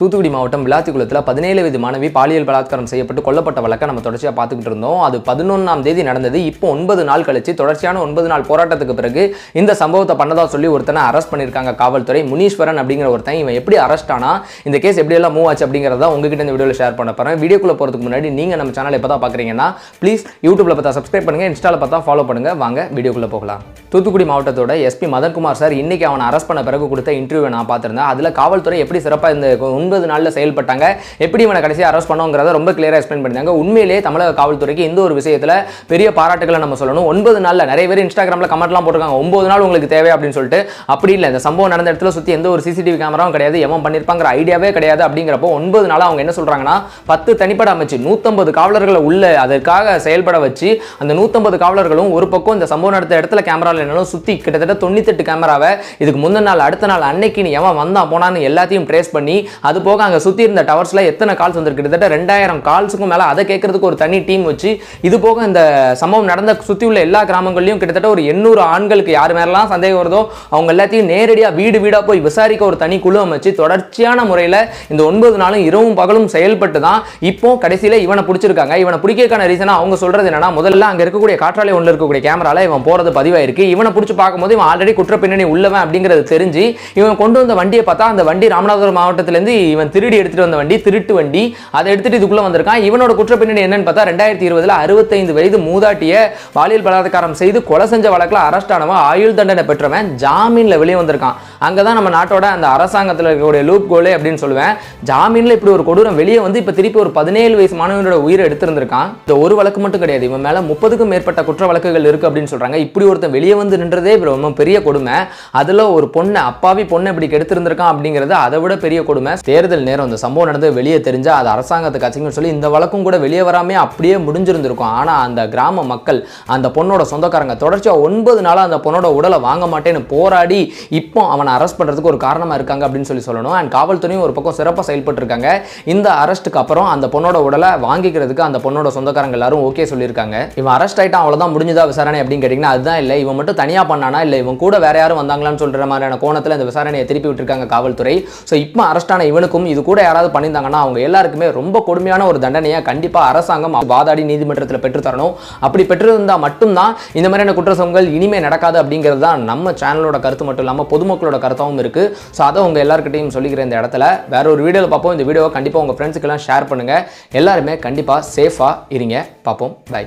தூத்துக்குடி மாவட்டம் விளாத்திக்குளத்தில் 17 வயது மாணவி பாலியல் பலாத்காரம் செய்யப்பட்டு கொல்லப்பட்ட வழக்கை நம்ம தொடர்ச்சியாக பார்த்துக்கிட்டு இருந்தோம். அது 11ஆம் தேதி நடந்தது. இப்போ 9 நாள் கழிச்சு தொடர்ச்சியான 9 நாள் போராட்டத்துக்கு பிறகு இந்த சம்பவத்தை பண்ணதா சொல்லி ஒருத்தனை அரெஸ்ட் பண்ணியிருக்காங்க காவல்துறை. முனீஸ்வரன் அப்படிங்கிற ஒருத்தன். இவன் எப்படி அரெஸ்ட் ஆனா, இந்த கேஸ் எப்படியெல்லாம் மூவ் ஆச்சு அப்படிங்கிறத உங்ககிட்ட இந்த வீடியோவில் ஷேர் பண்ண போகிறேன். வீடியோக்குள்ளே போகிறதுக்கு முன்னாடி நீங்கள் நம்ம சேனல் எப்போ தான் பார்க்குறீங்கன்னா ப்ளீஸ் யூடியூப்ல பார்த்தா சப்ஸ்கிரைப் பண்ணுங்கள், இன்ஸ்டாவில் பார்த்தா ஃபாலோ பண்ணுங்கள். வாங்க வீடியோக்குள்ளே போகலாம். தூத்துக்குடி மாவட்டத்தோட எஸ்பி மதன்குமார் சார் இன்னைக்கு அவனை அரெஸ்ட் பண்ண பிறகு கொடுத்த இன்டர்வியூ நான் பார்த்துருந்தேன். அதில் காவல்துறை எப்படி சிறப்பாக இந்த 9 நாளில் செயல்பட்டு எப்படி இவனை கடைசியாக அரெஸ்ட் பண்ணோங்கிறத ரொம்ப கிளியரா எக்ஸ்பிளைன் பண்ணிட்டாங்க. உண்மையிலேயே தமிழக காவல்துறைக்கு இந்த ஒரு விஷயத்துல பெரிய பாராட்டுகளை நம்ம சொல்லணும். 9 நாள்ல நிறைய பேர் இன்ஸ்டாகிராம்ல கமெண்ட்லாம் போட்டுருக்காங்க 9 நாள் உங்களுக்கு தேவை அப்படின்னு சொல்லிட்டு. அப்படி இல்லை, இந்த சம்பவம் நடந்த இடத்துல சுற்றி எந்த ஒரு சிசிடிவி கேமராவும் கிடையாது, எவன் பண்ணிருப்பாங்கிற ஐடியாவே கிடையாது. அப்படிங்கிறப்போ 9 நாள் அவங்க என்ன சொல்றாங்கன்னா 10 தனிப்படை அமைச்சு 150 காவலர்களை உள்ள அதற்காக செயல்பட வச்சு அந்த 150 காவலர்களும் ஒரு பக்கம் இந்த சம்பவம் நடந்த இடத்துல கேமராவில் என்னாலும் சுற்றி கிட்டத்தட்ட 98 கேமராவை இதுக்கு முந்தின நாள் அடுத்த நாள் அன்னைக்கு நீ எவன் வந்தான் போனான்னு எல்லாத்தையும் ட்ரேஸ் பண்ணி அது போக அங்கே சுற்றி இருந்த டவர்ஸ்ல எத்தனை கால்ஸ் வந்திருக்கு, கிட்டத்தட்ட 2000 கால்ஸுக்கும் மேல அதை கேட்கறதுக்கு ஒரு தனி டீம் வச்சு இது போக இந்த சம்பவம் நடந்த சுற்றி உள்ள எல்லா கிராமங்களையும் கிட்டத்தட்ட ஒரு 800 ஆண்களுக்கு யார் மேலாம் சந்தேகம் வருதோ அவங்க எல்லாத்தையும் நேரடியாக வீடு வீடா போய் விசாரிக்க ஒரு தனி குழு அமைச்சு தொடர்ச்சியான முறையில் இந்த 9 நாளும் இரவும் பகலும் செயல்பட்டு தான் இப்போ கடைசியில் இவனை பிடிச்சிருக்காங்க. இவனை பிடிக்கிறதுக்கான ரீசனா அவங்க சொல்றது என்னன்னா, முதல்ல அங்க இருக்கக்கூடிய காற்றாலை ஒன்று இருக்கக்கூடிய கேமரால இவன் போறது பதிவாயிருக்கு. இவனை பிடிச்சி பார்க்கும்போது இவன் ஆல்ரெடி குற்ற பின்னணி உள்ளவன் அப்படிங்கிறது தெரிஞ்சு இவன் கொண்டு வந்த வண்டியை பார்த்தா அந்த வண்டி ராமநாதபுரம் மாவட்டத்திலிருந்து இவன் திருடி எடுத்துட்டு வந்த வண்டி, திருட்டு வண்டி. அதை எடுத்துட்டு இதுக்குள்ள வந்திருக்கான். இவனோட குற்ற பின்னணி என்னன்னு பார்த்தா 2020 65 வயது மூதாட்டிய பாலியல் பலாத்காரம் செய்து கொலை செஞ்ச வழக்கில் அரெஸ்ட் ஆனவன், ஆயுள் தண்டனை பெற்றவன், ஜாமீன்ல வெளியே வந்திருக்கான். அங்கதான் நம்ம நாட்டோட அந்த அரசாங்கத்தில் இருக்கக்கூடிய லூப் கோலே அப்படின்னு சொல்லுவேன். ஜாமீன்ல இப்படி ஒரு கொடூரம் வெளியே வந்து இப்ப திருப்பி ஒரு 17 வயசு மாணவனோட உயிரை எடுத்திருந்திருக்கான். இந்த ஒரு வழக்கு மட்டும் கிடையாது, இவன் மேல 30க்கும் மேற்பட்ட குற்ற வழக்குகள் இருக்கு அப்படின்னு சொல்றாங்க. இப்படி ஒருத்தன் வெளியே வந்து நின்றதே ரொம்ப பெரிய கொடுமை. அதுல ஒரு பொண்ணை, அப்பாவி பொண்ணை இப்படி கெடுத்திருந்திருக்கான் அப்படிங்கிறது அதை விட பெரிய கொடுமை. தேர்தல் நேரம் இந்த சம்பவம் நடந்து வெளியே தெரிஞ்சா அது அரசாங்கத்துக்கு அசிங்கம்னு சொல்லி இந்த வழக்கும் கூட வெளியே வராமே அப்படியே முடிஞ்சிருந்திருக்கும். ஆனா அந்த கிராம மக்கள், அந்த பொண்ணோட சொந்தக்காரங்க தொடர்ச்சியா 9 நாளா அந்த பொண்ணோட உடலை வாங்க மாட்டேன்னு போராடி இப்போ அவனை அரெஸ்ட் பண்றதுக்கு ஒரு காரணமா இருக்காங்க அப்படின்னு சொல்லணும். அண்ட் காவல்துறையும் ஒரு பக்கம் சிறப்பாக செயல்பட்டு இருக்காங்க. இந்த அரெஸ்ட்டுக்கு அப்புறம் அந்த பொண்ணோட உடலை வாங்கிக்கிறதுக்கு அந்த பொண்ணோட சொந்தக்காரங்க எல்லாரும் ஓகே சொல்லியிருக்காங்க. இவன் அரெஸ்ட் ஆயிட்டான் அவ்வளவுதான் முடிஞ்சதா விசாரணை அப்படின்னு கேட்டீங்கன்னா அதுதான் இல்லை. இவன் மட்டும் தனியா பண்ணானா இல்லை இவன் கூட வேற யாரும் வந்தாங்களான்னு சொல்ற மாதிரியான கோணத்தில் இந்த விசாரணையை திருப்பி விட்டுருக்காங்க காவல்துறை. ஸோ இப்போ அரெஸ்ட் ஆன இவனுக்கும் இது கூட யாராவது பண்ணியிருந்தாங்கன்னா அவங்க எல்லாருக்குமே ரொம்ப கொடுமையான ஒரு தண்டனையை கண்டிப்பா அரசாங்கம் வாதாடி நீதிமன்றத்தில் பெற்று தரணும். அப்படி பெற்றிருந்தா மட்டும்தான் இந்த மாதிரியான குற்றச்சம்பவங்கள் இனிமே நடக்காது அப்படிங்கிறது தான் நம்ம சேனலோட கருத்து மட்டும் இல்லாமல் பொதுமக்களோட கருத்தாகவும் இருக்கு. ஸோ அதை உங்க எல்லாருக்கிட்டையும் சொல்லிக்கிற இந்த இடத்துல வேற ஒரு வீடியோவில் பார்ப்போம். இந்த வீடியோவை கண்டிப்பாக உங்க ஃப்ரெண்ட்ஸுக்கெல்லாம் ஷேர் பண்ணுங்க. எல்லாருமே கண்டிப்பாக சேஃபாக இருங்க. பார்ப்போம். பை.